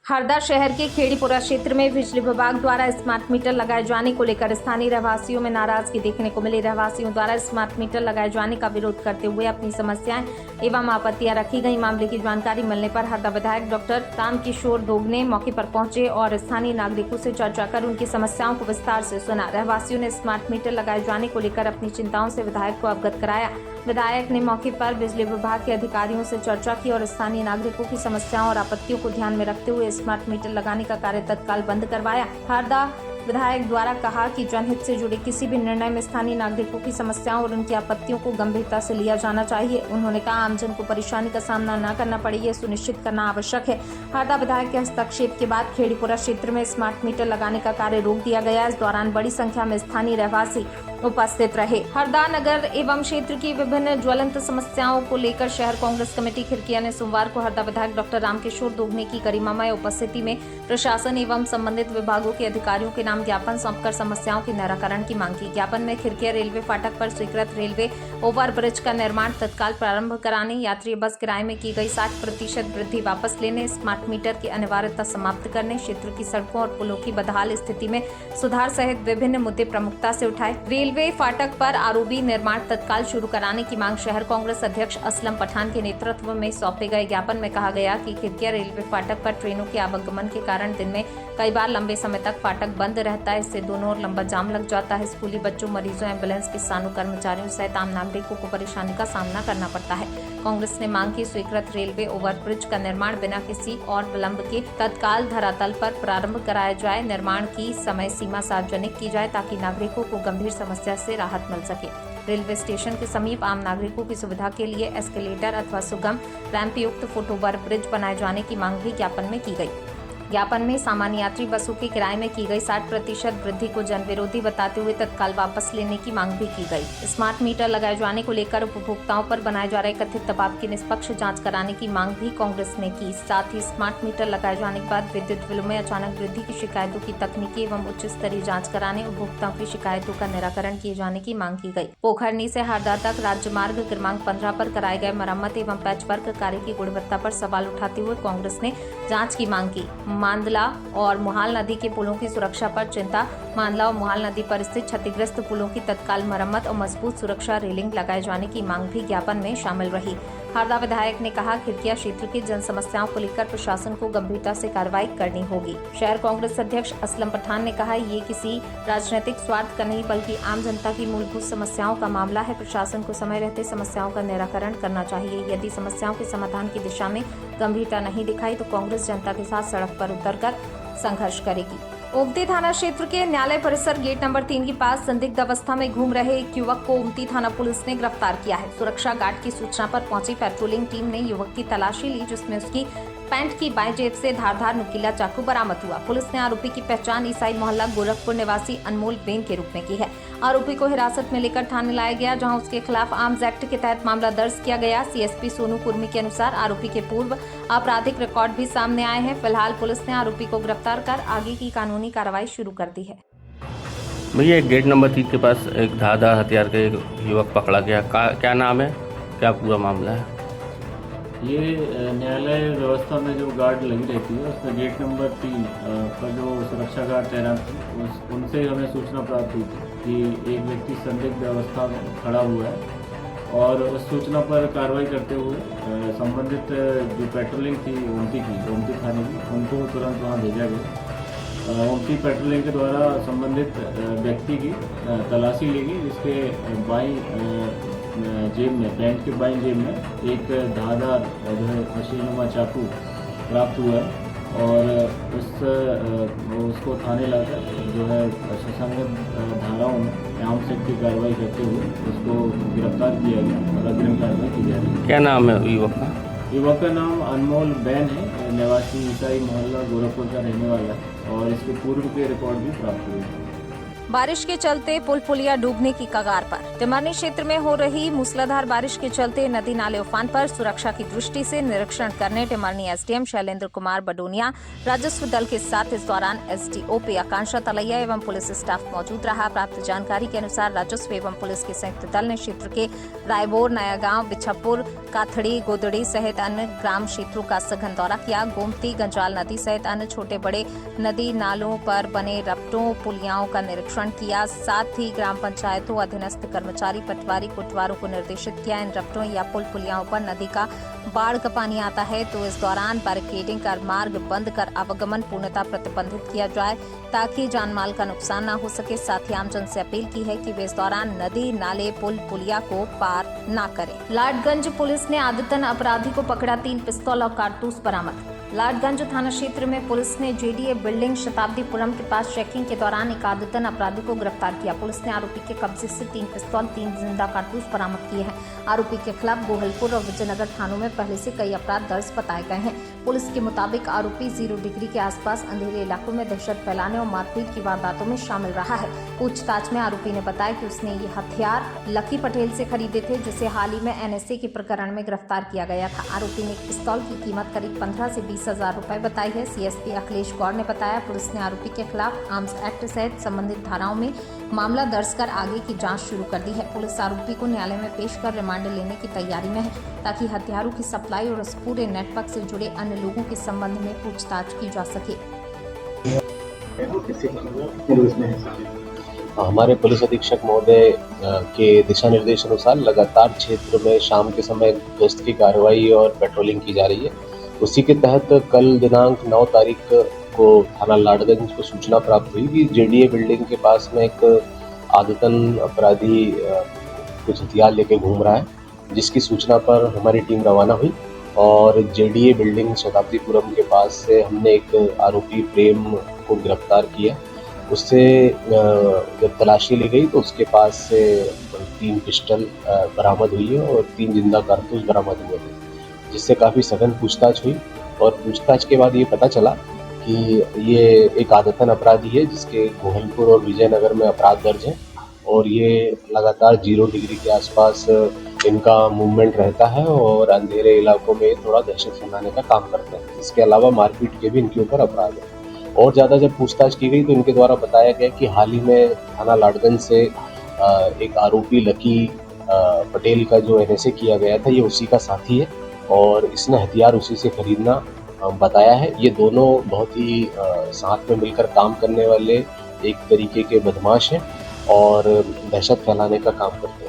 हरदा शहर के खेड़ीपुरा क्षेत्र में बिजली विभाग द्वारा स्मार्ट मीटर लगाए जाने को लेकर स्थानीय रहवासियों में नाराजगी देखने को मिली। रहवासियों द्वारा स्मार्ट मीटर लगाए जाने का विरोध करते हुए अपनी समस्याएं एवं आपत्तियां रखी गई। मामले की जानकारी मिलने पर हरदा विधायक डॉक्टर रामकिशोर दोगने मौके पर पहुंचे और स्थानीय नागरिकों से चर्चा कर उनकी समस्याओं को विस्तार से सुना। रहवासियों ने स्मार्ट मीटर लगाए जाने को लेकर अपनी चिंताओं से विधायक को अवगत कराया। विधायक ने मौके पर बिजली विभाग के अधिकारियों से चर्चा की और स्थानीय नागरिकों की समस्याओं और आपत्तियों को ध्यान में रखते हुए स्मार्ट मीटर लगाने का कार्य तत्काल बंद करवाया। हरदा विधायक द्वारा कहा कि जनहित से जुड़े किसी भी निर्णय में स्थानीय नागरिकों की समस्याओं और उनकी आपत्तियों को गंभीरता से लिया जाना चाहिए। उन्होंने कहा आमजन को परेशानी का सामना न करना पड़े, ये सुनिश्चित करना आवश्यक है। हरदा विधायक के हस्तक्षेप के बाद खेड़ीपुरा क्षेत्र में स्मार्ट मीटर लगाने का कार्य रोक दिया गया। इस दौरान बड़ी संख्या में स्थानीय रहवासी उपस्थित रहे। हरदा नगर एवं क्षेत्र की विभिन्न ज्वलंत समस्याओं को लेकर शहर कांग्रेस कमेटी खिड़किया ने सोमवार को हरदा विधायक डॉक्टर रामकिशोर दोगने की गरिमामय उपस्थिति में प्रशासन एवं संबंधित विभागों के अधिकारियों के नाम ज्ञापन सौंपकर समस्याओं के निराकरण की मांग की। ज्ञापन में खिड़किया रेलवे फाटक पर स्वीकृत रेलवे ओवरब्रिज का निर्माण तत्काल प्रारंभ कराने, यात्री बस किराए में की गई 60% वृद्धि वापस लेने, स्मार्ट मीटर की अनिवार्यता समाप्त करने, क्षेत्र की सड़कों और पुलों की बदहाल स्थिति में सुधार सहित विभिन्न मुद्दे प्रमुखता से उठाए। रेलवे फाटक पर आरओबी निर्माण तत्काल शुरू कराने की मांग शहर कांग्रेस अध्यक्ष असलम पठान के नेतृत्व में सौंपे गए ज्ञापन में कहा गया कि खिड़किया रेलवे फाटक पर ट्रेनों के आवागमन के कारण दिन में कई बार लंबे समय तक फाटक बंद रहता है। इससे दोनों ओर लंबा जाम लग जाता है। स्कूली बच्चों, मरीजों, एम्बुलेंस किसानों, कर्मचारियों सहित आम नागरिकों को परेशानी का सामना करना पड़ता है। कांग्रेस ने मांग की स्वीकृत रेलवे ओवरब्रिज का निर्माण बिना किसी और विलंब के तत्काल धरातल पर प्रारंभ कराया जाए। निर्माण की समय सीमा सार्वजनिक की जाए ताकि नागरिकों को गंभीर समस्या से राहत मिल सके। रेलवे स्टेशन के समीप आम नागरिकोों की सुविधा के लिए एस्केलेटर अथवा सुगम रैंप युक्त फुटओवर ब्रिज बनाए जाने की मांग भी ज्ञापन में की गई। ज्ञापन में सामान्य यात्री बसों के किराए में की गई 60% वृद्धि को जन विरोधी बताते हुए तत्काल वापस लेने की मांग भी की गई। स्मार्ट मीटर लगाए जाने को लेकर उपभोक्ताओं पर बनाए जा रहे कथित दबाव की निष्पक्ष जांच कराने की मांग भी कांग्रेस ने की। साथ ही स्मार्ट मीटर लगाए जाने के बाद विद्युत बिलों में अचानक वृद्धि की शिकायतों की तकनीकी एवं उच्च स्तरीय जाँच कराने, उपभोक्ताओं की शिकायतों का निराकरण किए जाने की मांग की गई। पोखरनी से हरदा तक राज्य मार्ग क्रमांक 15 पर कराए गए मरम्मत एवं पैचवर्क कार्य की गुणवत्ता पर सवाल उठाते हुए कांग्रेस ने जाँच की मांग की। मांदला और मुहाल नदी के पुलों की सुरक्षा पर चिंता। मांदला और मुहाल नदी पर स्थित क्षतिग्रस्त पुलों की तत्काल मरम्मत और मजबूत सुरक्षा रेलिंग लगाए जाने की मांग भी ज्ञापन में शामिल रही। हरदा विधायक ने कहा खिड़किया क्षेत्र की जन समस्याओं को लेकर प्रशासन को गंभीरता से कार्रवाई करनी होगी। शहर कांग्रेस अध्यक्ष असलम पठान ने कहा ये किसी राजनीतिक स्वार्थ का नहीं बल्कि आम जनता की मूलभूत समस्याओं का मामला है। प्रशासन को समय रहते समस्याओं का निराकरण करना चाहिए। यदि समस्याओं के समाधान की दिशा में गंभीरता नहीं दिखाई तो कांग्रेस जनता के साथ सड़क पर उतरकर संघर्ष करेगी। ओमती थाना क्षेत्र के न्यायालय परिसर गेट नंबर 3 के पास संदिग्ध अवस्था में घूम रहे एक युवक को ओमती थाना पुलिस ने गिरफ्तार किया है। सुरक्षा गार्ड की सूचना पर पहुंची पेट्रोलिंग टीम ने युवक की तलाशी ली, जिसमें उसकी पैंट की बाएं जेब से धारदार नुकीला चाकू बरामद हुआ। पुलिस ने आरोपी की पहचान ईसाई मोहल्ला गोरखपुर निवासी अनमोल बेन के रूप में की है। आरोपी को हिरासत में लेकर थाने लाया गया, जहां उसके खिलाफ आर्म्स एक्ट के तहत मामला दर्ज किया गया। सीएसपी सोनू कुर्मी के अनुसार आरोपी के पूर्व आपराधिक रिकॉर्ड भी सामने आए हैं। फिलहाल पुलिस ने आरोपी को गिरफ्तार कर आगे की कानूनी कार्रवाई शुरू कर दी है। भैया गेट नंबर 3 के पास एक धारदार हथियार का एक युवक पकड़ा गया, क्या नाम है, क्या पूरा मामला है? ये न्यायालय व्यवस्था में जो गार्ड लगी रहती है उसमें गेट नंबर 3 पर जो सुरक्षा गार्ड तैनात थे उनसे हमें सूचना प्राप्त हुई थी कि एक व्यक्ति संदिग्ध अवस्था में खड़ा हुआ है और उस सूचना पर कार्रवाई करते हुए संबंधित जो पेट्रोलिंग थी ओमती थाने की, उनको तुरंत वहाँ भेजा गया। ओमती पेट्रोलिंग के द्वारा संबंधित व्यक्ति की तलाशी ली गई, जिसके बाईं जेब में, पैंट के बाईं जेब में एक धारदार जो है मशीनुमा चाकू प्राप्त हुआ है और उसको थाने लाकर जो है सुसंगत धाराओं में आर्म्स एक्ट की कार्रवाई करते हुए उसको गिरफ्तार किया गया और अग्रिम कार्रवाई की जा रही है। क्या नाम है युवक का? युवक का नाम अनमोल बैन है, निवासी ईसाई मोहल्ला गोरखपुर का रहने वाला है और इसके पूर्व के रिकॉर्ड भी प्राप्त हुए हैं। बारिश के चलते पुल पुलिया डूबने की कगार पर। टिमरनी क्षेत्र में हो रही मूसलाधार बारिश के चलते नदी नाले उफान पर। सुरक्षा की दृष्टि से निरीक्षण करने टिमरनी एसडीएम शैलेंद्र कुमार बडोनिया राजस्व दल के साथ इस दौरान एसडीओपी आकांक्षा तलैया एवं पुलिस स्टाफ मौजूद रहा। प्राप्त जानकारी के अनुसार राजस्व एवं पुलिस के संयुक्त दल ने क्षेत्र के रायबोर, नया गांव, बिछप्पुर, काथड़ी, गोदड़ी सहित अन्य ग्राम क्षेत्रों का सघन दौरा किया। गोमती, गंजाल नदी सहित अन्य छोटे बड़े नदी नालों पर बने रपटों, पुलियाओं का निरीक्षण किया। साथ ही ग्राम पंचायतों, अधीनस्थ कर्मचारी, पटवारी, कोटवारों को निर्देशित किया। इन रपटों या पुल पुलियाओं पर नदी का बाढ़ का पानी आता है तो इस दौरान बैरिकेडिंग कर मार्ग बंद कर आवागमन पूर्णतः प्रतिबंधित किया जाए ताकि जानमाल का नुकसान न हो सके। साथ ही आमजन से अपील की है कि वे इस दौरान नदी, नाले, पुल पुलिया को पार न करें। लाडगंज पुलिस ने आदतन अपराधी को पकड़ा, 3 पिस्तौल और कारतूस बरामद। लाडगंज थाना क्षेत्र में पुलिस ने जेडीए बिल्डिंग शताब्दीपुरम के पास चेकिंग के दौरान एक आदतन अपराधी को गिरफ्तार किया। पुलिस ने आरोपी के कब्जे से 3 पिस्तौल, 3 जिंदा कारतूस बरामद किए हैं। आरोपी के खिलाफ गोहलपुर और विजयनगर थानों में पहले से कई अपराध दर्ज बताए गए हैं। पुलिस के मुताबिक आरोपी 0 डिग्री के आसपास अंधेरे इलाकों में दहशत फैलाने और मारपीट की वारदातों में शामिल रहा है। पूछताछ में आरोपी ने बताया कि उसने ये हथियार लकी पटेल से खरीदे थे, जिसे हाल ही में एनएसए के प्रकरण में गिरफ्तार किया गया था। आरोपी ने एक पिस्तौल की कीमत करीब 15 से 20 हजार रुपए बताई है। सीएसपी अखिलेश गौड़ ने बताया पुलिस ने आरोपी के खिलाफ आर्म्स एक्ट सहित संबंधित धाराओं में मामला दर्ज कर आगे की जांच शुरू कर दी है। पुलिस आरोपी को न्यायालय में पेश कर रिमांड लेने की तैयारी में है ताकि हथियारों की सप्लाई और इस पूरे नेटवर्क से जुड़े अन्य लोगों के संबंध में पूछताछ की जा सके। हमारे पुलिस अधीक्षक महोदय के दिशा निर्देश अनुसार लगातार क्षेत्र में शाम के समय गश्त की कार्रवाई और पेट्रोलिंग की जा रही है। उसी के तहत कल दिनांक 9 तारीख को थाना लाडगंज को सूचना प्राप्त हुई कि जेडीए बिल्डिंग के पास में एक आदतन अपराधी कुछ हथियार लेके घूम रहा है, जिसकी सूचना पर हमारी टीम रवाना हुई और जेडीए बिल्डिंग शताब्दीपुरम के पास से हमने एक आरोपी प्रेम को गिरफ्तार किया। उससे जब तलाशी ली गई तो उसके पास से 3 पिस्टल बरामद हुई है और 3 जिंदा कारतूस बरामद हुए थे, जिससे काफ़ी सघन पूछताछ हुई और पूछताछ के बाद ये पता चला कि ये एक आदतन अपराधी है जिसके गोहलपुर और विजयनगर में अपराध दर्ज है और ये लगातार 0 डिग्री के आसपास इनका मूवमेंट रहता है और अंधेरे इलाकों में थोड़ा दहशत फैलाने का काम करते हैं। इसके अलावा मारपीट के भी इनके ऊपर अपराध है। और ज़्यादा जब पूछताछ की गई तो इनके द्वारा बताया गया कि हाल ही में थाना लाडगंज से एक आरोपी लकी पटेल का जो एनएसए किया गया था, ये उसी का साथी है और इसने हथियार उसी से खरीदना बताया है। ये दोनों बहुत ही साथ में मिलकर काम करने वाले एक तरीके के बदमाश हैं और दहशत फैलाने का काम करते हैं।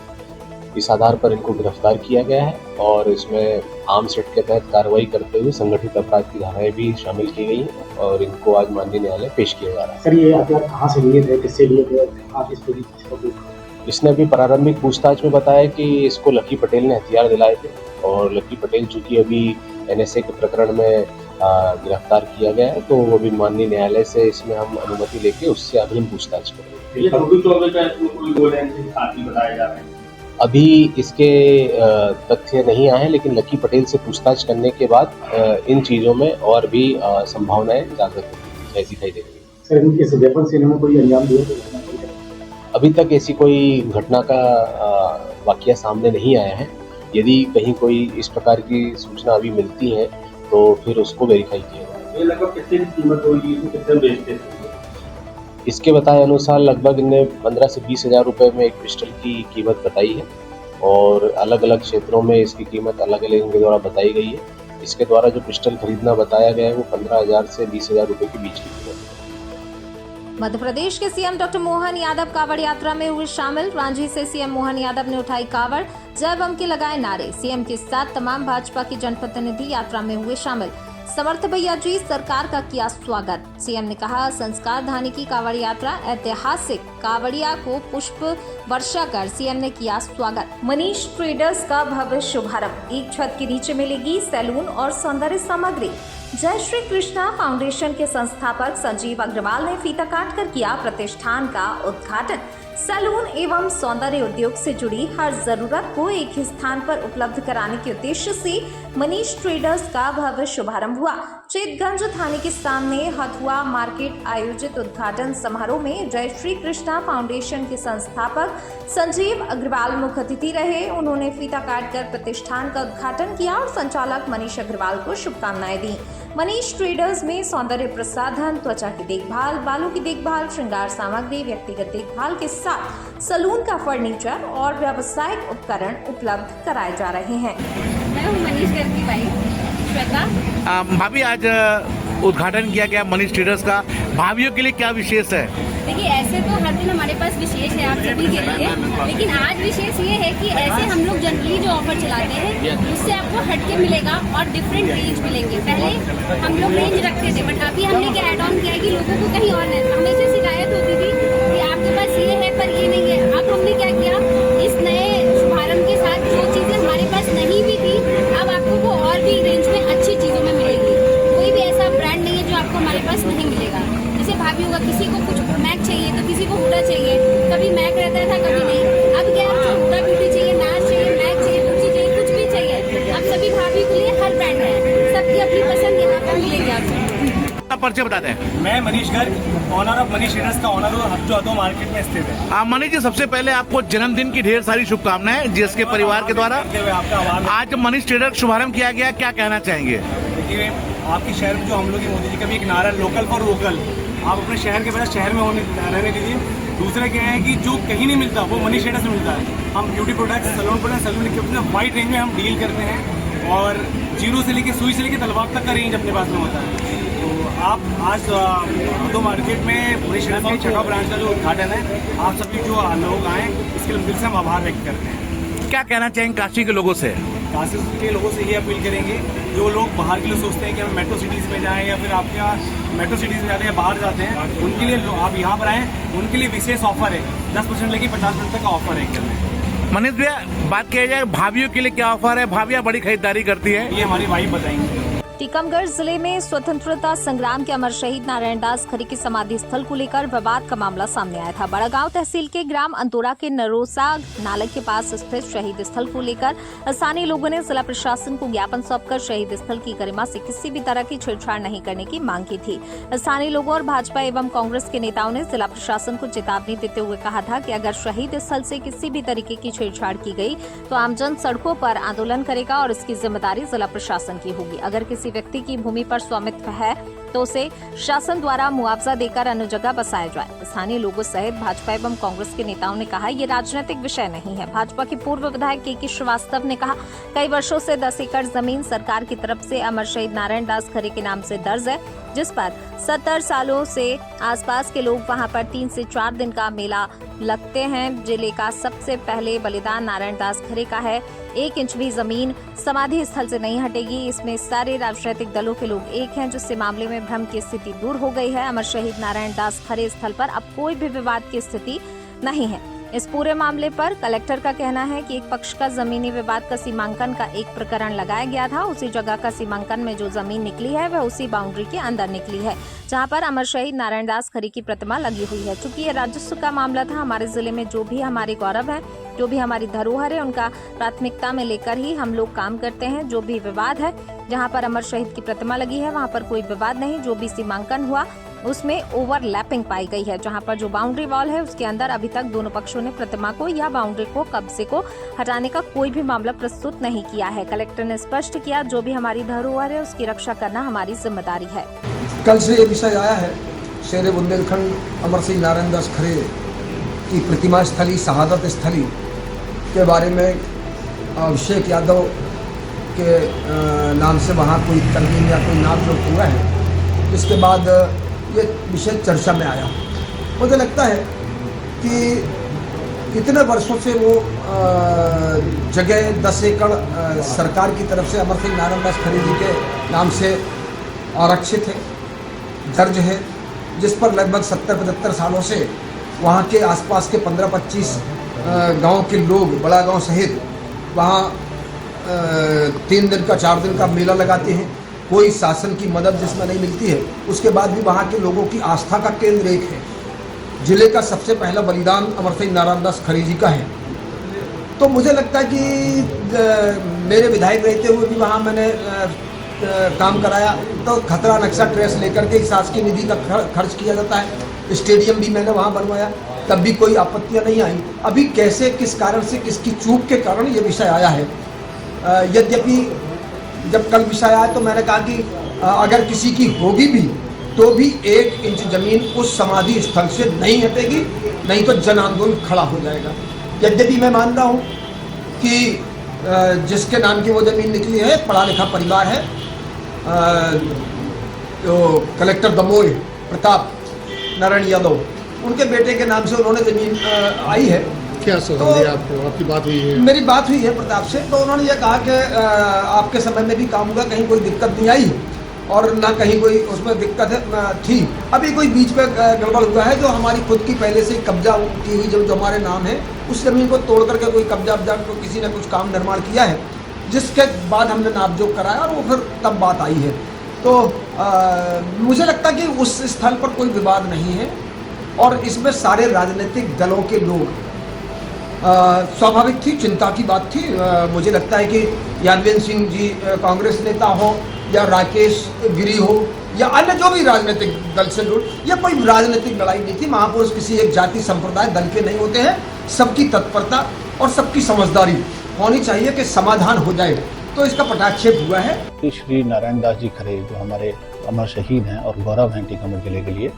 इस आधार पर इनको गिरफ्तार किया गया है और इसमें आर्म्स एक्ट के तहत कार्रवाई करते हुए संगठित अपराध की धाराएं भी शामिल की गई हैं और इनको आज माननीय न्यायालय पेश किया जा रहा है। सर, ये हथियार कहाँ से लिए थे, किससे लिए थे? आप इस पूरी चीज को इसने अभी प्रारंभिक पूछताछ में बताया कि इसको लकी पटेल ने हथियार दिलाए थे और लकी पटेल चूंकि अभी एनएसए के प्रकरण में गिरफ्तार किया गया है तो वो भी माननीय न्यायालय से इसमें हम अनुमति लेके उससे अग्रिम पूछताछ करेंगे। अभी इसके तथ्य नहीं आए हैं, लेकिन लकी पटेल से पूछताछ करने के बाद इन चीज़ों में और भी संभावनाएं जागृत दिखाई दे रही है। सर, इनके वेपन से इन्होंने कोई अंजाम दिया? अभी तक ऐसी कोई घटना का वाकया सामने नहीं आया है। यदि कहीं कोई इस प्रकार की सूचना अभी मिलती है तो फिर उसको वेरीफाई किया जाएगा। ये लगभग कितनी कीमत होगी, कितने बेचते थे? इसके बताए अनुसार लगभग इन्हें 15 से 20 हजार रुपये में एक पिस्टल की कीमत बताई है और अलग अलग क्षेत्रों में इसकी कीमत अलग अलग इनके द्वारा बताई गई है। इसके द्वारा जो पिस्टल खरीदना बताया गया है वो 15,000 से 20,000 रुपये के बीच की कीमत है। मध्य प्रदेश के सीएम डॉक्टर मोहन यादव कांवड़ यात्रा में हुए शामिल। रांची से सीएम मोहन यादव ने उठाई कांवड़, जय बम के लगाए नारे। सीएम के साथ तमाम भाजपा के जनप्रतिनिधि यात्रा में हुए शामिल। समर्थ भैया जी, सरकार का किया स्वागत। सीएम ने कहा संस्कार धानी की कांवड़ यात्रा ऐतिहासिक, कांवड़िया को पुष्प वर्षा कर सीएम ने किया स्वागत। मनीष ट्रेडर्स का भव्य शुभारंभ, एक छत के नीचे मिलेगी सैलून और सौंदर्य सामग्री। जय श्री कृष्णा फाउंडेशन के संस्थापक संजीव अग्रवाल ने फीता काट कर किया प्रतिष्ठान का उद्घाटन। सैलून एवं सौंदर्य उद्योग से जुड़ी हर जरूरत को एक ही स्थान पर उपलब्ध कराने के उद्देश्य से मनीष ट्रेडर्स का भव्य शुभारंभ हुआ। चेतगंज थाने के सामने हथुआ मार्केट आयोजित उद्घाटन समारोह में जय श्री कृष्णा फाउंडेशन के संस्थापक संजीव अग्रवाल मुख्य अतिथि रहे। उन्होंने फीता काटकर प्रतिष्ठान का उद्घाटन किया और संचालक मनीष अग्रवाल को शुभकामनाएं दी। मनीष ट्रेडर्स में सौंदर्य प्रसाधन, त्वचा की देखभाल, बालों की देखभाल, श्रृंगार सामग्री, व्यक्तिगत देखभाल के साथ सलून का फर्नीचर और व्यावसायिक उपकरण उपलब्ध कराए जा रहे हैं। मैं हूँ मनीष घर की वाइफ श्वेता। भाभी, आज उद्घाटन किया गया मनीष ट्रेडर्स का, भाभियों के लिए क्या विशेष है? देखिए, ऐसे तो हर दिन हमारे पास विशेष है आप सभी के लिए, लेकिन आज विशेष ये है कि ऐसे हम लोग जनरली जो ऑफर चलाते हैं उससे आपको हटके मिलेगा और डिफरेंट रेंज मिलेंगे। पहले हम लोग रेंज रखते थे, बट अभी हमने क्या ऐड ऑन किया है कि लोगों को कहीं और हमेशा शिकायत होती थी कि आपके पास ये है पर ये नहीं है। अब हमने क्या किया, इस नए शुभारंभ के साथ जो चीजें हमारे पास नहीं भी थी अब आपको वो और भी रेंज में अच्छी चीजों में मिलेगी। कोई भी ऐसा ब्रांड नहीं है जो आपको हमारे पास नहीं मिलेगा। जैसे भाभी होगा, किसी को कुछ मैक चाहिए तो किसी को हुडा चाहिए, कभी मैक रहता था कभी नहीं। अब क्या है, हुडा ब्यूटी चाहिए, नाच चाहिए, मैक चाहिए, तुलसी चाहिए, कुछ भी चाहिए। अब सभी भाभी के लिए हर ब्रांड है, सबकी अपनी पसंद यहाँ पर मिलेगी आपको। परिचय बताते हैं। मैं Manish Garg, owner of Manish traders का ऑनर हूँ, जो हथुआ मार्केट में स्थित है। मनीष जी, सबसे पहले आपको जन्मदिन की ढेर सारी शुभकामनाएं जीएसके परिवार के द्वारा। आज मनीष ट्रेडर्स शुभारंभ किया गया, क्या कहना चाहेंगे? देखिए, आपके शहर में जो हम लोग मोदी जी का भी एक नारा, लोकल फॉर वोकल, आप अपने शहर के बजाय शहर में रहने दीजिए। दूसरा क्या है कि जो कहीं नहीं मिलता वो मनीष ट्रेडर्स में मिलता है। हम beauty products, salon equipment, wide range में हम डील करते हैं और जीरो से लेके सुई से लेके तलवार तक का रेंज अपने पास में होता है। तो आप आज हथुआ मार्केट में मनीष ट्रेडर्स के छठा ब्रांच का जो उद्घाटन है, आप सभी जो लोग आए इसके लिए दिल से हम आभार व्यक्त करते हैं। क्या कहना चाहेंगे काशी के लोगों से? काशी के लोगों से ये अपील करेंगे, जो लोग बाहर के लिए सोचते हैं कि हम मेट्रो सिटीज़ में जाएं या फिर आपके यहाँ मेट्रो सिटीज़ में जाते हैं, बाहर जाते हैं, उनके लिए आप यहाँ पर आएँ, उनके लिए विशेष ऑफर है, 10% लेके 50% तक का ऑफर है। मनीष भैया, बात किया जाए भाभियों के लिए क्या ऑफर है? भाभियाँ बड़ी खरीदारी करती है, ये हमारी वाइफ बताएंगे। टीकमगढ़ जिले में स्वतंत्रता संग्राम के अमर शहीद नारायण दास खरे की समाधि स्थल को लेकर विवाद का मामला सामने आया था। बड़ागांव तहसील के ग्राम अंतोरा के नरोसा नाला के पास स्थित शहीद स्थल को लेकर स्थानीय लोगों ने जिला प्रशासन को ज्ञापन सौंपकर शहीद स्थल की गरिमा से किसी भी तरह की छेड़छाड़ नहीं करने की मांग की थी। स्थानीय लोगों और भाजपा एवं कांग्रेस के नेताओं ने जिला प्रशासन को चेतावनी देते हुए कहा था कि अगर शहीद स्थल से किसी भी तरीके की छेड़छाड़ की गई तो आमजन सड़कों पर आंदोलन करेगा और इसकी जिम्मेदारी जिला प्रशासन की होगी। अगर किसी व्यक्ति की भूमि पर स्वामित्व है तो उसे शासन द्वारा मुआवजा देकर अन्य जगह बसाया जाए। स्थानीय लोगों सहित भाजपा एवं कांग्रेस के नेताओं ने कहा, ये राजनीतिक विषय नहीं है। भाजपा के पूर्व विधायक के श्रीवास्तव ने कहा, कई वर्षों से 10 एकड़ जमीन सरकार की तरफ से अमर शहीद नारायण दास खरे के नाम से दर्ज है, जिस पर 70 सालों से आसपास के लोग वहां पर 3 से 4 दिन का मेला लगते हैं। जिले का सबसे पहले बलिदान नारायण दास खरे का है। 1 इंच भी जमीन समाधि स्थल से नहीं हटेगी। इसमें सारे राजनीतिक दलों के लोग एक हैं, जिससे मामले में भ्रम की स्थिति दूर हो गई है। अमर शहीद नारायण दास खरे स्थल पर अब कोई भी विवाद की स्थिति नहीं है। इस पूरे मामले पर कलेक्टर का कहना है कि एक पक्ष का जमीनी विवाद का सीमांकन का एक प्रकरण लगाया गया था। उसी जगह का सीमांकन में जो जमीन निकली है वह उसी बाउंड्री के अंदर निकली है जहां पर अमर शहीद नारायण दास खरे की प्रतिमा लगी हुई है। चूंकि ये राजस्व का मामला था, हमारे जिले में जो भी हमारे गौरव है, जो भी हमारी धरोहर है, उनका प्राथमिकता में लेकर ही हम लोग काम करते हैं। जो भी विवाद है, जहाँ पर अमर शहीद की प्रतिमा लगी है वहाँ पर कोई विवाद नहीं। जो भी सीमांकन हुआ उसमें ओवरलैपिंग पाई गई है। जहां पर जो बाउंड्री वॉल है उसके अंदर अभी तक दोनों पक्षों ने प्रतिमा को या बाउंड्री को कब्जे को हटाने का कोई भी मामला प्रस्तुत नहीं किया है। कलेक्टर ने स्पष्ट किया, जो भी हमारी धरोहर है उसकी रक्षा करना हमारी जिम्मेदारी है। कल से ये विषय आया है, शेर बुंदेलखंड अमर सिंह नारायण दास खरे की प्रतिमा स्थली, शहादत स्थली के बारे में अभिषेक यादव के नाम से वहाँ कोई तरमीम या कोई नाम जो हुआ है, इसके बाद ये विषय चर्चा में आया। मुझे लगता है कि इतने वर्षों से वो जगह 10 एकड़ सरकार की तरफ से अमर सिंह नारायण दास खरे जी के नाम से आरक्षित है, दर्ज है, जिस पर लगभग 70-75 सालों से वहाँ के आसपास के 15-25 गांव के लोग, बड़ा गांव सहित वहाँ 3 दिन का 4 दिन का मेला लगाते हैं। कोई शासन की मदद जिसमें नहीं मिलती है, उसके बाद भी वहाँ के लोगों की आस्था का केंद्र एक है। जिले का सबसे पहला बलिदान अमर सिंह नारायण दास खरे जी का है। तो मुझे लगता है कि मेरे विधायक रहते हुए भी वहाँ मैंने काम कराया, तो खतरा नक्शा ट्रेस लेकर के शासकीय निधि का खर्च किया जाता है। स्टेडियम भी मैंने वहाँ बनवाया, तब भी कोई आपत्तियाँ नहीं आई। अभी कैसे, किस कारण से, किसकी चूक के कारण ये विषय आया है। यद्यपि जब कल विषय आया तो मैंने कहा कि अगर किसी की होगी भी तो भी 1 इंच जमीन उस समाधि स्थल से नहीं हटेगी, नहीं तो जन आंदोलन खड़ा हो जाएगा। यद्यपि मैं मान रहा हूँ कि जिसके नाम की वो ज़मीन निकली है, पढ़ा लिखा परिवार है, जो कलेक्टर दमोह प्रताप नारायण यादव, उनके बेटे के नाम से उन्होंने ज़मीन आई है। क्या सुझाव दिया आपको? आपकी बात हुई है? मेरी बात हुई है प्रताप से, तो उन्होंने ये कहा कि आपके समय में भी काम हुआ, कहीं कोई दिक्कत नहीं आई और ना कहीं कोई उसमें दिक्कत थी। अभी कोई बीच में गड़बड़ हुआ है, जो हमारी खुद की पहले से कब्जा की हुई जो हमारे नाम है, उस ज़मीन को तोड़ करके कोई कब्जा को किसी ने कुछ काम निर्माण किया है, जिसके बाद हमने नापजोक कराया और वो फिर तब बात आई है। तो मुझे लगता कि उस स्थल पर कोई विवाद नहीं है और इसमें सारे राजनीतिक दलों के लोग, स्वाभाविक थी, चिंता की बात थी। मुझे लगता है कि यादवेंद्र सिंह जी कांग्रेस नेता हो या राकेश गिरी हो या अन्य जो भी राजनीतिक दल से जुड़, यह कोई राजनीतिक लड़ाई नहीं थी। महापुरुष किसी एक जाति संप्रदाय दल के नहीं होते हैं। सबकी तत्परता और सबकी समझदारी होनी चाहिए कि समाधान हो जाए, तो इसका पटाक्षेप हुआ है। श्री नारायण दास जी खरे, जो हमारे अमर शहीद हैं और गौरव हैं टीकमगढ़ जिले के लिए,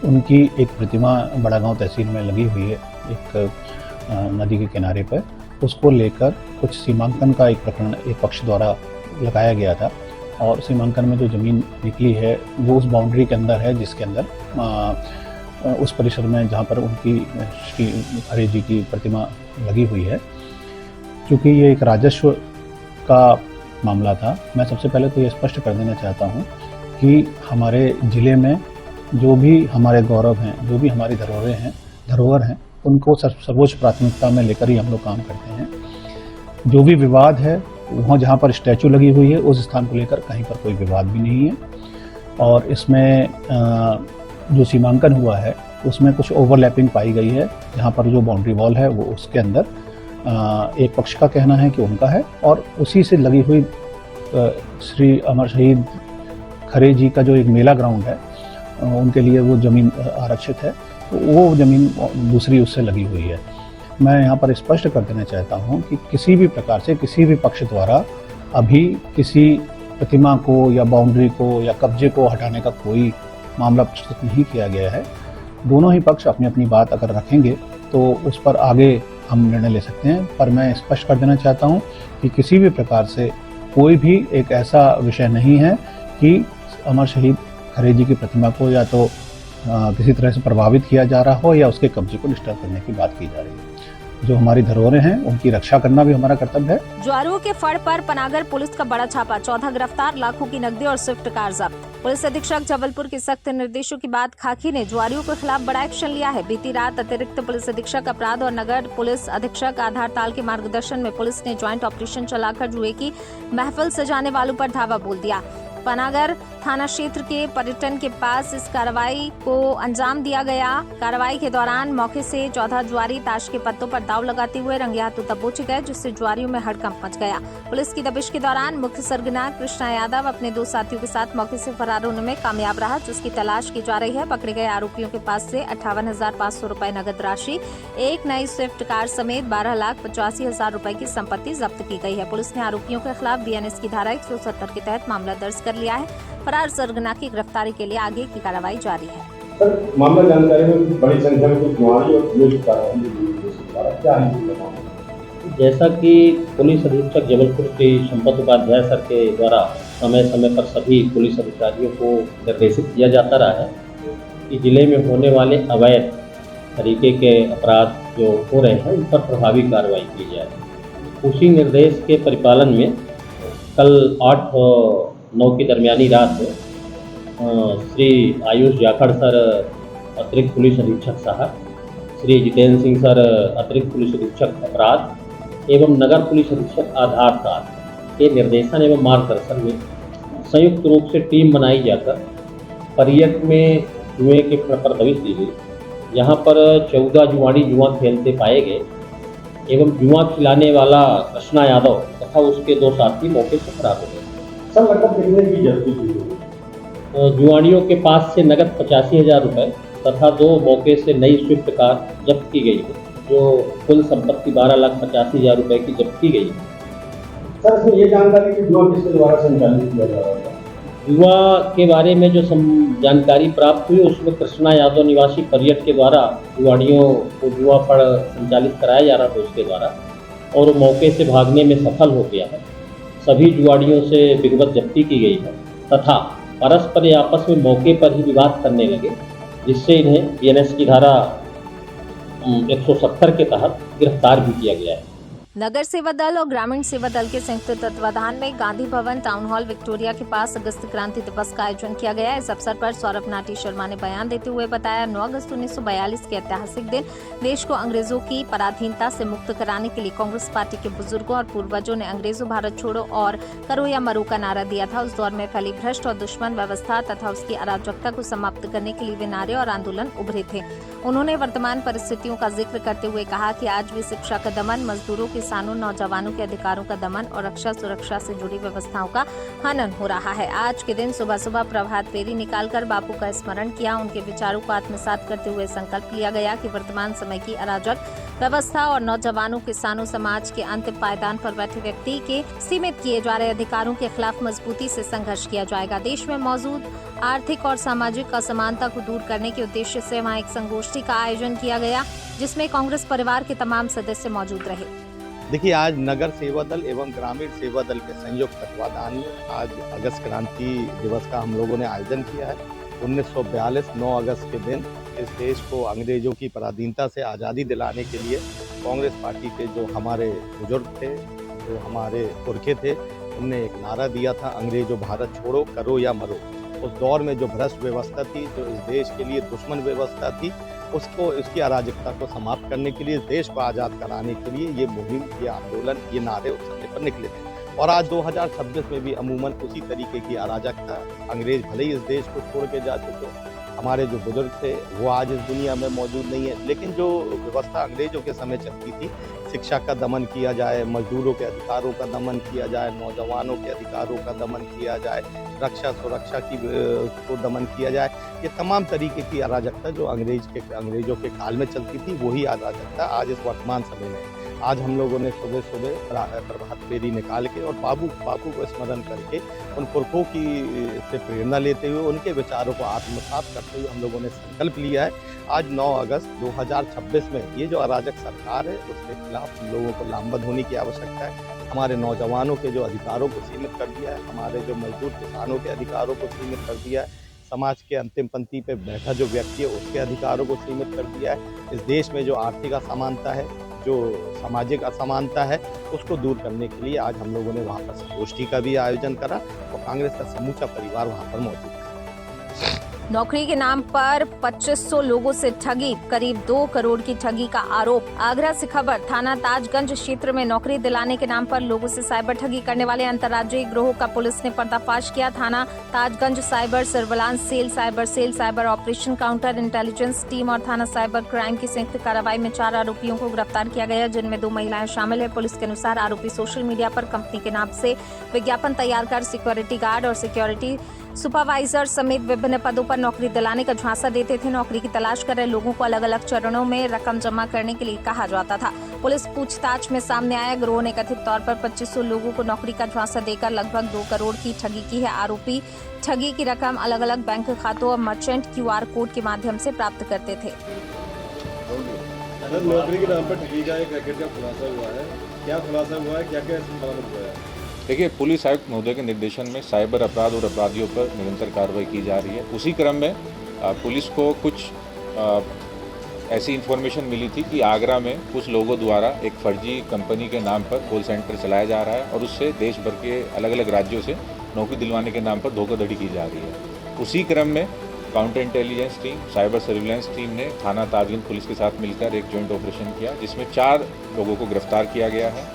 उनकी एक प्रतिमा बड़ागांव तहसील में लगी हुई है, एक नदी के किनारे पर। उसको लेकर कुछ सीमांकन का एक प्रकरण एक पक्ष द्वारा लगाया गया था और सीमांकन में जो ज़मीन निकली है वो उस बाउंड्री के अंदर है, जिसके अंदर उस परिसर में जहाँ पर उनकी श्री खरे जी की प्रतिमा लगी हुई है। क्योंकि ये एक राजस्व का मामला था, मैं सबसे पहले तो ये स्पष्ट कर देना चाहता हूँ कि हमारे ज़िले में जो भी हमारे गौरव हैं, जो भी हमारी धरोहर हैं, उनको सर्वोच्च प्राथमिकता में लेकर ही हम लोग काम करते हैं। जो भी विवाद है, वहाँ जहाँ पर स्टैचू लगी हुई है उस स्थान को लेकर कहीं पर कोई विवाद भी नहीं है। और इसमें जो सीमांकन हुआ है उसमें कुछ ओवरलैपिंग पाई गई है, जहाँ पर जो बाउंड्री वॉल है वो उसके अंदर एक पक्ष का कहना है कि उनका है और उसी से लगी हुई श्री अमर शहीद खरे जी का जो एक मेला ग्राउंड है, उनके लिए वो ज़मीन आरक्षित है, तो वो ज़मीन दूसरी उससे लगी हुई है। मैं यहाँ पर स्पष्ट कर देना चाहता हूँ कि किसी भी प्रकार से किसी भी पक्ष द्वारा अभी किसी प्रतिमा को या बाउंड्री को या कब्जे को हटाने का कोई मामला प्रस्तुत नहीं किया गया है। दोनों ही पक्ष अपनी अपनी बात अगर रखेंगे तो उस पर आगे हम निर्णय ले सकते हैं, पर मैं स्पष्ट कर देना चाहता हूँ कि किसी भी प्रकार से कोई भी एक ऐसा विषय नहीं है कि अमर शहीद खरे जी की प्रतिमा को या तो किसी तरह से प्रभावित किया जा रहा हो या उसके कब्जे को डिस्टर्ब करने की बात की जा रही है। जो हमारी धरोहरें हैं उनकी रक्षा करना भी हमारा कर्तव्य है। जुआरियों के फड़ पर पनागर पुलिस का बड़ा छापा, 14 गिरफ्तार, लाखों की नकदी और स्विफ्ट कार जब्त। पुलिस अधीक्षक जबलपुर के सख्त निर्देशों के बाद खाकी ने जुआरियों के खिलाफ बड़ा एक्शन लिया है। बीती रात अतिरिक्त पुलिस अधीक्षक अपराध और नगर पुलिस अधीक्षक आधार ताल के मार्गदर्शन में पुलिस ने ज्वाइंट ऑपरेशन चलाकर जुए की महफिल सजाने वालों पर धावा बोल दिया। पनागर थाना क्षेत्र के पर्यटन के पास इस कार्रवाई को अंजाम दिया गया। कार्रवाई के दौरान मौके से 14 जुआरी ताश के पत्तों पर दाव लगाते हुए रंगे हाथों दबोचे गए, जिससे जुआरियों में हड़कंप मच गया। पुलिस की दबिश के दौरान मुख्य सरगना कृष्णा यादव अपने 2 साथियों के साथ मौके से फरार होने में कामयाब रहा, जिसकी तलाश की जा रही है। पकड़े गए आरोपियों के पास से 58,500 रुपए नगद राशि, एक नई स्विफ्ट कार समेत 12,85,000 रुपए की संपत्ति जब्त की गई है। पुलिस ने आरोपियों के खिलाफ बीएनएस की धारा 170 के तहत मामला दर्ज कर लिया है। फरार सरगना की गिरफ्तारी के लिए आगे की कार्रवाई जारी है। सर, मामला जानकारी में बड़ी संख्या में कुछ जुआरी और जुए की कार्रवाई क्या है? जैसा कि पुलिस अधीक्षक जबलपुर के संपत उपाध्याय सर के द्वारा समय समय पर सभी पुलिस अधिकारियों को निर्देशित किया जाता रहा है कि जिले में होने वाले अवैध तरीके के अपराध जो हो रहे हैं उन पर प्रभावी कार्रवाई की जाए। उसी निर्देश के परिपालन में कल 8-9 की दरमियानी रात श्री आयुष जाखड़ सर अतिरिक्त पुलिस अधीक्षक साहब, श्री जितेंद्र सिंह सर अतिरिक्त पुलिस अधीक्षक अपराध एवं नगर पुलिस अधीक्षक आधार ताल के निर्देशन एवं मार्गदर्शन में संयुक्त रूप से टीम बनाई जाकर परियक में जुए के पर दबिश दी गई। यहाँ पर 14 जुआड़ी जुआ खेलते पाए गए एवं जुआ खिलाने वाला कृष्णा यादव तथा उसके 2 साथी मौके से फरार हो गए। सर लगभग कितने की जब्ती की? जुआड़ियों के पास से नकद 85,000 रुपये तथा 2 मौके से नई स्विफ्ट कार जब्त की गई है, जो कुल संपत्ति 12,85,000 रुपये की जब्त की गई है। सर इसमें ये जानकारी कि जुआ किसके द्वारा संचालित किया जा रहा था? जुआ के बारे में जो जानकारी प्राप्त हुई उसमें कृष्णा यादव निवासी पर्यट के द्वारा जुआड़ियों को जुआ पर संचालित कराया जा रहा था उसके द्वारा, और मौके से भागने में सफल हो गया है। सभी जुआड़ियों से विधिवत जब्ती की गई है तथा परस्पर आपस में मौके पर ही विवाद करने लगे, जिससे इन्हें बीएनएस की धारा 170 के तहत गिरफ्तार भी किया गया है। नगर सेवा दल और ग्रामीण सेवा दल के संयुक्त तत्वाधान में Gandhi Bhavan town hall Victoria के पास अगस्त क्रांति दिवस का आयोजन किया गया। इस अवसर पर सौरभ नाटी शर्मा ने बयान देते हुए बताया, 9 अगस्त 1942 के ऐतिहासिक दिन देश को अंग्रेजों की पराधीनता से मुक्त कराने के लिए कांग्रेस पार्टी के बुजुर्गों और पूर्वजों ने अंग्रेजों भारत छोड़ो और करो या मरो का नारा दिया था। उस दौर में फैली भ्रष्ट और दुश्मन व्यवस्था तथा उसकी अराजकता को समाप्त करने के लिए वे नारे और आंदोलन उभरे थे। उन्होंने वर्तमान परिस्थितियों का जिक्र करते हुए कहा कि आज भी शिक्षा का दमन, मजदूरों, किसानों, नौजवानों के अधिकारों का दमन और रक्षा सुरक्षा से जुड़ी व्यवस्थाओं का हनन हो रहा है। आज के दिन सुबह सुबह प्रभात फेरी निकालकर बापू का स्मरण किया। उनके विचारों को आत्मसात करते हुए संकल्प लिया गया कि वर्तमान समय की अराजक व्यवस्था और नौजवानों, किसानों, समाज के अंतिम पायदान पर बैठे व्यक्ति के सीमित किए जा रहे अधिकारों के खिलाफ मजबूती से संघर्ष किया जाएगा। देश में मौजूद आर्थिक और सामाजिक असमानता को दूर करने के उद्देश्य से वहां एक संगोष्ठी का आयोजन किया गया, जिसमें कांग्रेस परिवार के तमाम सदस्य मौजूद रहे। देखिए, आज नगर सेवा दल एवं ग्रामीण सेवा दल के संयुक्त तत्वाधान में आज अगस्त क्रांति दिवस का हम लोगों ने आयोजन किया है। 1942 9 अगस्त के दिन इस देश को अंग्रेजों की पराधीनता से आज़ादी दिलाने के लिए कांग्रेस पार्टी के जो हमारे बुजुर्ग थे, जो हमारे पुरखे थे, उनने एक नारा दिया था, अंग्रेजों भारत छोड़ो, करो या मरो। उस दौर में जो भ्रष्ट व्यवस्था थी, जो इस देश के लिए दुश्मन व्यवस्था थी, उसको, इसकी अराजकता को समाप्त करने के लिए, देश को आज़ाद कराने के लिए ये मुहिम, ये आंदोलन, ये नारे उस समय पर निकले थे। और आज 2026 में भी अमूमन उसी तरीके की अराजकता, अंग्रेज भले ही इस देश को छोड़ के जा चुके, हमारे जो बुजुर्ग थे वो आज इस दुनिया में मौजूद नहीं है, लेकिन जो व्यवस्था अंग्रेजों के समय चलती थी, शिक्षा का दमन किया जाए, मजदूरों के अधिकारों का दमन किया जाए, नौजवानों के अधिकारों का दमन किया जाए, रक्षा सुरक्षा की को दमन किया जाए, ये तमाम तरीके की अराजकता जो अंग्रेजों के काल में चलती थी, वही अराजकता आज इस वर्तमान समय में। आज हम लोगों ने सुबह सुबह प्रभात फेरी निकाल के और बापू को स्मरण करके उन पुरखों की से प्रेरणा लेते हुए, उनके विचारों को आत्मसात करते हुए हम लोगों ने संकल्प लिया है, आज 9 अगस्त 2026 में ये जो अराजक सरकार है उसके खिलाफ हम लोगों को लामबंद होने की आवश्यकता है। हमारे नौजवानों के जो अधिकारों को सीमित कर दिया है, हमारे जो मजदूर किसानों के अधिकारों को सीमित कर दिया है, समाज के अंतिम पंक्ति पे बैठा जो व्यक्ति है उसके अधिकारों को सीमित कर दिया है। इस देश में जो आर्थिक असमानता है, जो सामाजिक असमानता है, उसको दूर करने के लिए आज हम लोगों ने वहाँ पर संगोष्ठी का भी आयोजन करा और कांग्रेस का समूचा परिवार वहाँ पर मौजूद है। नौकरी के नाम पर 2500 लोगों से ठगी, करीब 2 करोड़ की ठगी का आरोप। आगरा से खबर, थाना ताजगंज क्षेत्र में नौकरी दिलाने के नाम पर लोगों से साइबर ठगी करने वाले अंतर्राज्यीय गिरोह का पुलिस ने पर्दाफाश किया। थाना Tajganj cyber surveillance cell, cyber operation counter intelligence team और थाना साइबर क्राइम की संयुक्त कार्रवाई में 4 आरोपियों को गिरफ्तार किया गया, जिनमें 2 महिलाएं शामिल है। पुलिस के अनुसार आरोपी सोशल मीडिया पर कंपनी के नाम से विज्ञापन तैयार कर सिक्योरिटी गार्ड और सिक्योरिटी सुपरवाइजर समेत विभिन्न पदों पर नौकरी दिलाने का झांसा देते थे। नौकरी की तलाश कर रहे लोगों को अलग अलग चरणों में रकम जमा करने के लिए कहा जाता था। पुलिस पूछताछ में सामने आया, गिरोह ने कथित तौर पर 2500 लोगों को नौकरी का झांसा देकर लगभग 2 करोड़ की ठगी की है। आरोपी ठगी की रकम अलग अलग बैंक खातों और मर्चेंट QR कोड के माध्यम से प्राप्त करते थे। नौकरी के नाम पर ठगी का एक रैकेट का खुलासा हुआ है, क्या खुलासा हुआ है, क्या क्या इसमें बरामद हुआ है? देखिए, पुलिस आयुक्त महोदय के निर्देशन में साइबर अपराध और अपराधियों पर निरंतर कार्रवाई की जा रही है। उसी क्रम में पुलिस को कुछ ऐसी इन्फॉर्मेशन मिली थी कि आगरा में कुछ लोगों द्वारा एक फर्जी कंपनी के नाम पर कॉल सेंटर चलाया जा रहा है और उससे देश भर के अलग अलग राज्यों से नौकरी दिलवाने के नाम पर धोखाधड़ी की जा रही है। उसी क्रम में counter intelligence team, cyber surveillance team ने थाना ताजगंज पुलिस के साथ मिलकर एक जॉइंट ऑपरेशन किया, जिसमें 4 लोगों को गिरफ्तार किया गया है।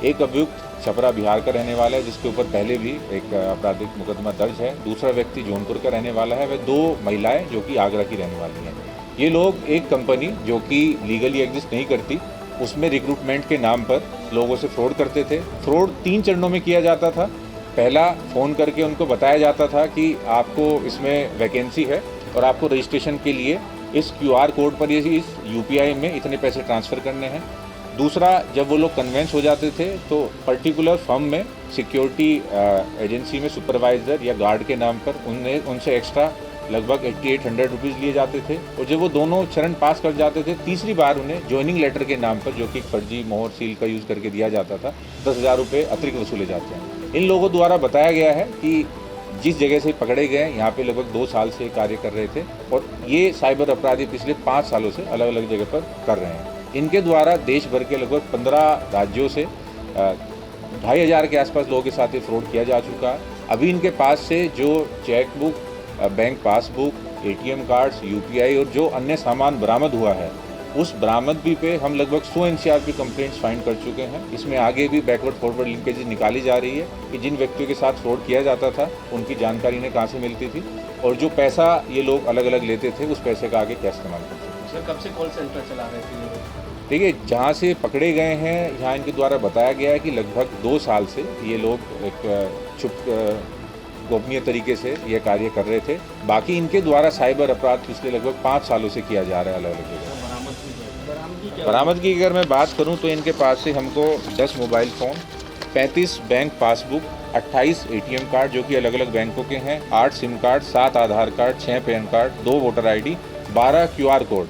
एक अभियुक्त छपरा बिहार का रहने वाला है, जिसके ऊपर पहले भी एक आपराधिक मुकदमा दर्ज है। दूसरा व्यक्ति जौनपुर का रहने वाला है। वे 2 महिलाएं जो कि आगरा की रहने वाली हैं। ये लोग एक कंपनी जो कि लीगली एग्जिस्ट नहीं करती, उसमें रिक्रूटमेंट के नाम पर लोगों से फ्रॉड करते थे। फ्रॉड 3 चरणों में किया जाता था। पहला फ़ोन करके उनको बताया जाता था कि आपको इसमें वैकेंसी है और आपको रजिस्ट्रेशन के लिए इस QR कोड पर इस UPI में इतने पैसे ट्रांसफ़र करने हैं। दूसरा, जब वो लोग कन्वेंस हो जाते थे तो पर्टिकुलर फर्म में सिक्योरिटी एजेंसी में सुपरवाइज़र या गार्ड के नाम पर उनसे एक्स्ट्रा लगभग 8800 रुपीज़ लिए जाते थे। और जब वो दोनों चरण पास कर जाते थे, तीसरी बार उन्हें ज्वाइनिंग लेटर के नाम पर, जो कि फर्जी मोहर सील का यूज़ करके दिया जाता था, 10,000 रुपये अतिरिक्त वसूले जाते हैं। इन लोगों द्वारा बताया गया है कि जिस जगह से पकड़े गए यहाँ पे लगभग 2 साल से कार्य कर रहे थे और ये साइबर अपराधी पिछले 5 सालों से अलग अलग जगह पर कर रहे हैं। इनके द्वारा देश भर के लगभग 15 राज्यों से 2,500 के आसपास लोगों के साथ ये फ्रॉड किया जा चुका है। अभी इनके पास से जो chequebook, bank passbook, ATM cards, UPI और जो अन्य सामान बरामद हुआ है, उस बरामदगी पे हम लगभग 100 NCRP कंप्लेंट्स फाइंड कर चुके हैं। इसमें आगे भी बैकवर्ड फॉरवर्ड लिंकेज निकाली जा रही है कि जिन व्यक्तियों के साथ फ्रॉड किया जाता था उनकी जानकारी इन्हें कहाँ से मिलती थी और जो पैसा ये लोग अलग अलग लेते थे उस पैसे का आगे क्या इस्तेमाल करते थे। सर, कब से कॉल सेंटर चला रहे थे? देखिए, जहाँ से पकड़े गए हैं, यहाँ इनके द्वारा बताया गया है कि लगभग 2 साल से ये लोग एक छुप गोपनीय तरीके से ये कार्य कर रहे थे। बाकी इनके द्वारा साइबर अपराध पिछले लगभग 5 सालों से किया जा रहा है अलग अलग जगह। बरामदगी की अगर मैं बात करूं तो इनके पास से हमको 10 mobile phone, 35 bank passbook, 28 ATM card जो कि अलग अलग बैंकों के हैं, 8 SIM card, 7 Aadhaar card, 6 PAN card, 2 voter ID, 12 QR code,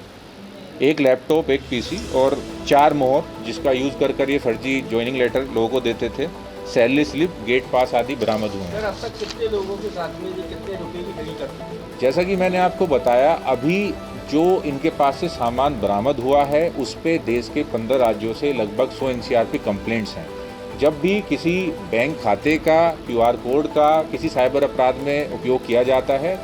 1 laptop, 1 PC और 4 मोहर जिसका यूज़ कर ये फर्जी ज्वाइनिंग लेटर लोगों को देते थे, सैलरी स्लिप, गेट पास आदि बरामद हुए हैं। सर, अब तक कितने लोगों के साथ में ये कितने रुपए की ठगी करते हैं? जैसा कि मैंने आपको बताया, अभी जो इनके पास से सामान बरामद हुआ है उस पे देश के 15 राज्यों से लगभग 100 NCRP कंप्लेंट्स हैं। जब भी किसी बैंक खाते का, QR कोड का किसी साइबर अपराध में उपयोग किया जाता है,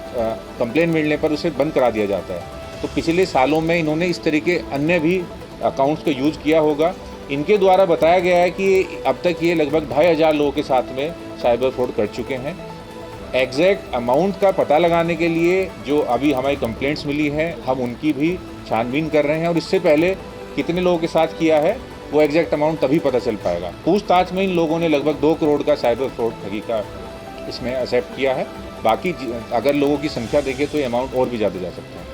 कंप्लेंट मिलने पर उसे बंद करा दिया जाता है। तो पिछले सालों में इन्होंने इस तरीके अन्य भी अकाउंट्स का यूज़ किया होगा। इनके द्वारा बताया गया है कि अब तक ये लगभग 2,500 लोगों के साथ में साइबर फ्रॉड कर चुके हैं। एग्जैक्ट अमाउंट का पता लगाने के लिए जो अभी हमारी कंप्लेंट्स मिली हैं, हम उनकी भी छानबीन कर रहे हैं और इससे पहले कितने लोगों के साथ किया है वो एग्जैक्ट अमाउंट तभी पता चल पाएगा। पूछताछ में इन लोगों ने लगभग 2 करोड़ का साइबर फ्रॉड ठगी का इसमें एक्सेप्ट किया है। बाकी अगर लोगों की संख्या देखें तो ये अमाउंट और भी ज़्यादा जा सकता है।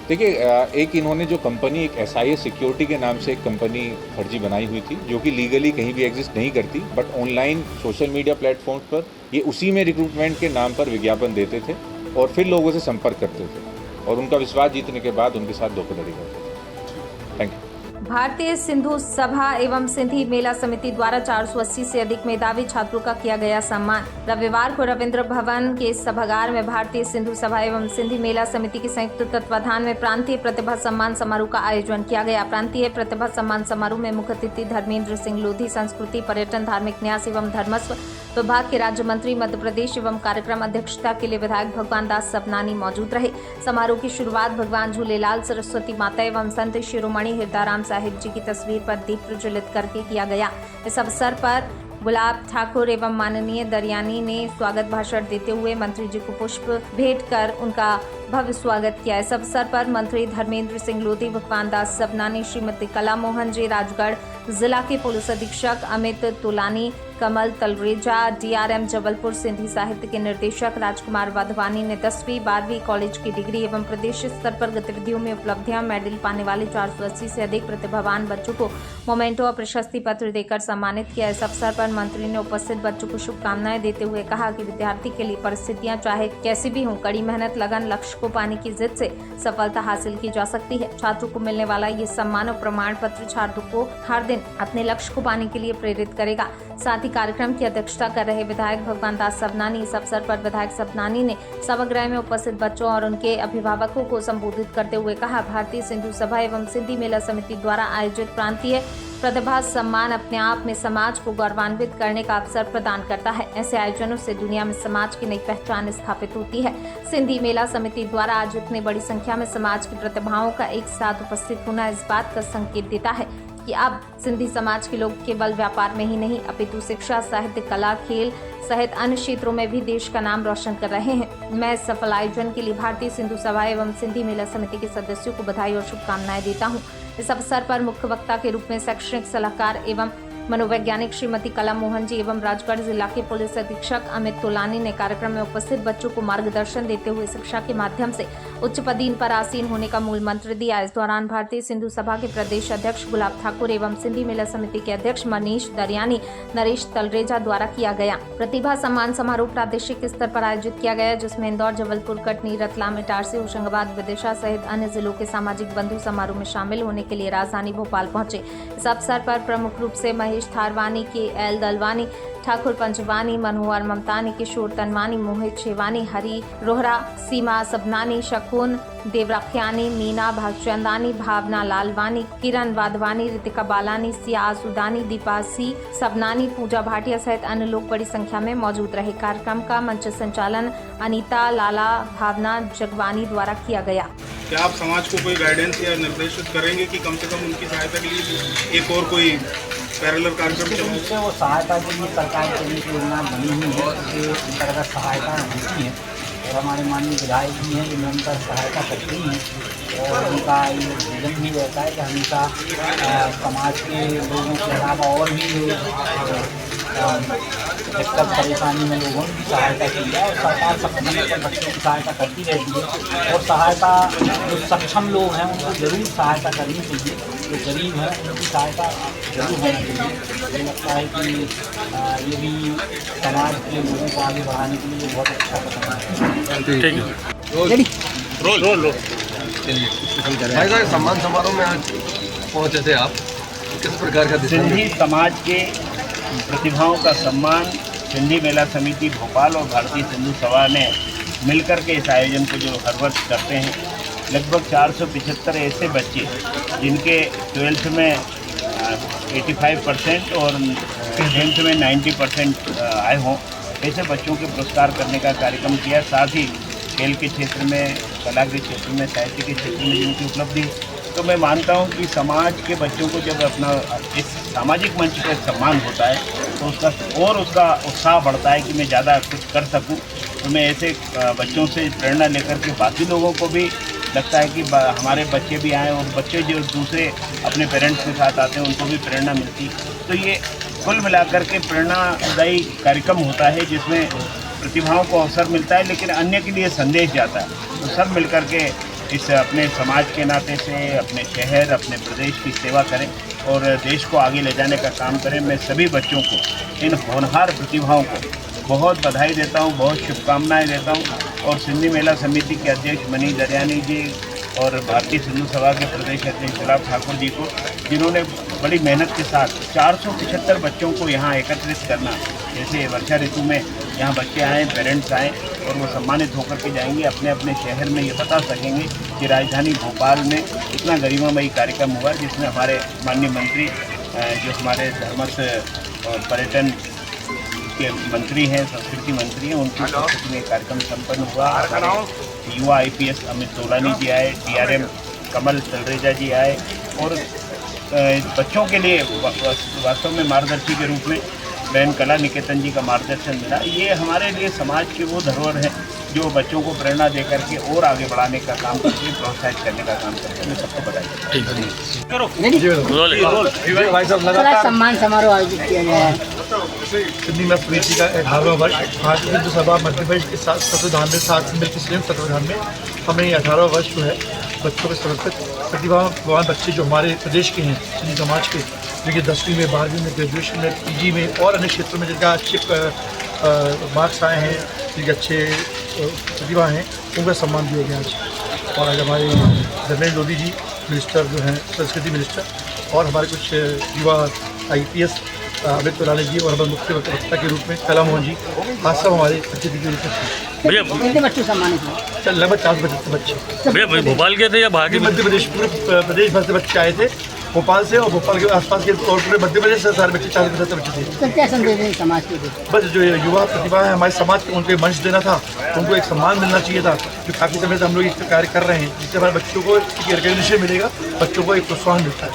देखिए, एक इन्होंने जो कंपनी, एक SIS सिक्योरिटी के नाम से एक कंपनी फर्जी बनाई हुई थी जो कि लीगली कहीं भी एग्जिस्ट नहीं करती, but online social media platforms पर ये उसी में रिक्रूटमेंट के नाम पर विज्ञापन देते थे और फिर लोगों से संपर्क करते थे और उनका विश्वास जीतने के बाद उनके साथ धोखाधड़ी करते थे। Thank you. भारतीय सिंधु सभा एवं सिंधी मेला समिति द्वारा 480 से अधिक मेधावी छात्रों का किया गया सम्मान। रविवार को रविंद्र भवन के सभागार में भारतीय सिंधु सभा एवं सिंधी मेला समिति के संयुक्त तत्वाधान में प्रांतीय प्रतिभा सम्मान समारोह का आयोजन किया गया। प्रांतीय प्रतिभा सम्मान समारोह में मुख्य अतिथि धर्मेंद्र सिंह लोधी, संस्कृति, पर्यटन, धार्मिक न्यास एवं धर्मस्व विभाग के राज्य मंत्री, मध्य प्रदेश एवं कार्यक्रम अध्यक्षता के लिए विधायक भगवान दास सबनानी मौजूद रहे। समारोह की शुरुआत भगवान झूलेलाल, सरस्वती माता एवं संत शिरोमणि हृदयराम साहिब जी की तस्वीर पर दीप प्रज्वलित करके किया गया। इस अवसर पर गुलाब ठाकुर एवं माननीय दरियानी ने स्वागत भाषण देते हुए मंत्री जी को पुष्प भेंट कर उनका भव्य स्वागत किया। इस अवसर पर मंत्री धर्मेंद्र सिंह लोधी, भगवान दास सबनानी, श्रीमती कला मोहन जी, राजगढ़ जिला के पुलिस अधीक्षक अमित तुलानी, कमल तलरेजा, DRM जबलपुर, सिंधी साहित्य के निर्देशक राजकुमार वाधवानी ने 10वीं 12वीं कॉलेज की डिग्री एवं प्रदेश स्तर पर गतिविधियों में उपलब्धियां, मेडल पाने वाले 480 से अधिक प्रतिभावान बच्चों को मोमेंटो और प्रशस्ति पत्र देकर सम्मानित किया। इस अवसर पर मंत्री ने उपस्थित बच्चों को शुभकामनाएं देते हुए कहा कि विद्यार्थी के लिए परिस्थितियां चाहे कैसी भी हों, कड़ी मेहनत, लगन, लक्ष्य को पाने की जिद से सफलता हासिल की जा सकती है। छात्रों को मिलने वाला ये सम्मान और प्रमाण पत्र छात्रों को हर दिन अपने लक्ष्य को पाने के लिए प्रेरित करेगा। साथ ही कार्यक्रम की अध्यक्षता कर रहे विधायक भगवान दास सबनानी, इस अवसर पर विधायक सबनानी ने सभागृह में उपस्थित बच्चों और उनके अभिभावकों को संबोधित करते हुए कहा, भारतीय सिंधु सभा एवं सिंधी मेला समिति द्वारा आयोजित प्रांतीय प्रतिभा सम्मान अपने आप में समाज को गौरवान्वित करने का अवसर प्रदान करता है। ऐसे आयोजनों से दुनिया में समाज की नई पहचान स्थापित होती है। सिंधी मेला समिति द्वारा आज इतनी बड़ी संख्या में समाज की प्रतिभाओं का एक साथ उपस्थित होना इस बात का संकेत देता है कि अब सिंधी समाज के लोग केवल व्यापार में ही नहीं अपितु शिक्षा, साहित्य, कला, खेल सहित अन्य क्षेत्रों में भी देश का नाम रोशन कर रहे हैं। मैं इस सफल आयोजन के लिए भारतीय सिंधु सभा एवं सिंधी मेला समिति के सदस्यों को बधाई और शुभकामनाएं देता हूं। इस अवसर पर मुख्य वक्ता के रूप में शैक्षणिक सलाहकार एवं मनोवैज्ञानिक श्रीमती कला मोहन जी एवं राजगढ़ जिला के पुलिस अधीक्षक अमित तोलानी ने कार्यक्रम में उपस्थित बच्चों को मार्गदर्शन देते हुए शिक्षा के माध्यम से उच्च पदीन पर आसीन होने का मूल मंत्र दिया। इस दौरान भारतीय सिंधु सभा के प्रदेश अध्यक्ष गुलाब ठाकुर एवं सिंधी मेला समिति के अध्यक्ष मनीष दरियानी नरेश तलरेजा द्वारा किया गया प्रतिभा सम्मान समारोह प्रादेशिक स्तर पर आयोजित किया गया, जिसमें इंदौर, जबलपुर, कटनी, रतलाम, इटारसी, होशंगाबाद, विदिशा सहित अन्य जिलों के सामाजिक बंधु समारोह में शामिल होने के लिए राजधानी भोपाल पहुंचे। इस अवसर पर प्रमुख रूप से महेश थारवानी, KL दलवानी, ठाकुर पंचवानी, मनोहर ममतानी, किशोर तनवानी, मोहित शेवानी, हरी रोहरा, सीमा सबनानी, शकुन देवरखियानी, मीना भागचंदानी, भावना लालवानी, किरण वाधवानी, रितिका बालानी, सिया आसुदानी, दीपा सी सबनानी, पूजा भाटिया सहित अन्य लोग बड़ी संख्या में मौजूद रहे। कार्यक्रम का मंच संचालन अनीता लाला भावना जगवानी द्वारा किया गया। क्या आप समाज को कोई गाइडेंस या निर्देशित करेंगे कि कम से कम उनकी सहायता के लिए एक और कोई पैरेलल कार्यक्रम चलाएं? से वो सहायता के लिए सरकार की एक योजना बनी हुई है, उसके अंतर्गत सहायता होती है और हमारे माननीय विधायक भी हैं, जो निरंतर सहायता करती हैं और उनका ये विजन भी रहता है कि हमेशा समाज के लोगों के अलावा और भी दिक्कत परेशानी में लोगों की सहायता की जाए और सरकार समय पर बच्चों की सहायता करती रहती है और सहायता जो सक्षम लोग हैं उनको जरूर सहायता करनी चाहिए, जो गरीब हैं उनकी सहायता जरूर होनी चाहिए। मुझे लगता है कि ये भी समाज के लोगों को आगे बढ़ाने के लिए बहुत अच्छा कदम है। सम्मान समारोह में आज पहुंचे थे आप, किस प्रकार का सिंधी समाज के प्रतिभाओं का सम्मान सिंधी मेला समिति भोपाल और भारतीय सिंधु सभा ने मिलकर के इस आयोजन को जो हर वर्ष करते हैं, लगभग 475 ऐसे बच्चे जिनके 12th में 85% और 10th में 90% आए हों, ऐसे बच्चों के पुरस्कार करने का कार्यक्रम किया। साथ ही खेल के क्षेत्र में, कला के क्षेत्र में, साहित्य के क्षेत्र में जिनकी उपलब्धि, तो मैं मानता हूं कि समाज के बच्चों को जब अपना इस सामाजिक मंच पर सम्मान होता है तो उसका उत्साह बढ़ता है कि मैं ज़्यादा कुछ कर सकूं। तो मैं ऐसे बच्चों से प्रेरणा लेकर के बाकी लोगों को भी लगता है कि हमारे बच्चे भी आएँ और बच्चे जो दूसरे अपने पेरेंट्स के साथ आते हैं उनको भी प्रेरणा मिलती। तो ये कुल मिलाकर के प्रेरणादायी कार्यक्रम होता है जिसमें प्रतिभाओं को अवसर मिलता है लेकिन अन्य के लिए संदेश जाता है। तो सब मिलकर के इस अपने समाज के नाते से अपने शहर, अपने प्रदेश की सेवा करें और देश को आगे ले जाने का काम करें। मैं सभी बच्चों को, इन होनहार प्रतिभाओं को बहुत बधाई देता हूं, बहुत शुभकामनाएं देता हूं और सिंधी मेला समिति के अध्यक्ष मनीष दरियानी जी और भारतीय सिंधु सभा के प्रदेश अध्यक्ष गुलाब ठाकुर जी को, जिन्होंने बड़ी मेहनत के साथ 475 बच्चों को यहाँ एकत्रित करना, जैसे वर्षा ऋतु में यहाँ बच्चे आएँ, पेरेंट्स आएँ और वो सम्मानित होकर के जाएंगे अपने अपने शहर में, ये बता सकेंगे कि राजधानी भोपाल में इतना गरिमामयी कार्यक्रम हुआ जिसमें हमारे माननीय मंत्री, जो हमारे धर्मस्थ और पर्यटन के मंत्री हैं, संस्कृति मंत्री हैं, उनकी उपस्थिति में कार्यक्रम संपन्न हुआ। युवा IPS अमित तोलानी जी आए, DRM कमल तलरेजा जी आए और बच्चों के लिए वास्तव में मार्गदर्शी के रूप में बहन कला निकेतन जी का मार्गदर्शन मिला। ये हमारे लिए समाज के वो धरोहर हैं जो बच्चों को प्रेरणा दे करके और आगे बढ़ाने का काम करते हैं, प्रोत्साहित करने का काम करते हैं। मैं सबको बधाई। भाई साहब, लगातार सम्मान समारोह आयोजित किया गया है। सिंधी मेला समिति का 18वां वर्ष भारतीय सिंधु सभा मध्य प्रदेश के साथ तत्वाधान में, साथ मिलकर संयुक्त तत्वाधान में हमें 18वां वर्ष जो है बच्चों के समर्पित प्रतिभावान बच्चे जो हमारे प्रदेश के हैं, सिंधी समाज के, जिनके 10वीं में, 12वीं में, ग्रेजुएशन में, PG में और अन्य क्षेत्रों में जिनका अच्छे मार्क्स आए हैं, जिनके अच्छे प्रतिभा हैं, उनका सम्मान दिया गया आज। और आज हमारे धर्मेंद्र लोधी जी मिनिस्टर जो हैं, संस्कृति मिनिस्टर, और हमारे कुछ युवा IPS अमित तोलानी जी और हमारे मुख्य वक्ता के रूप में कला मोहन जी, आज सब हमारे अतिथि के रूप में थे। कितने बच्चे सम्मानित हुए? लगभग 475 बच्चे। भैया भोपाल के थे या बाहर? मध्य प्रदेश, पूरे प्रदेश भर से बच्चे आए थे, भोपाल से और भोपाल के आसपास के और पूरे मध्य प्रदेश से सारे बच्चे, 475 बच्चे थे। तो क्या संदेश है समाज के लिए? बस जो युवा प्रतिभा है हमारे समाज के, उनको मंच देना था, उनको एक सम्मान मिलना चाहिए था, जो काफ़ी समय से हम लोग इस कार्य कर रहे हैं, जिससे हमारे बच्चों को एक रिकग्निशन मिलेगा, बच्चों को एक प्रोत्साहन मिलता है।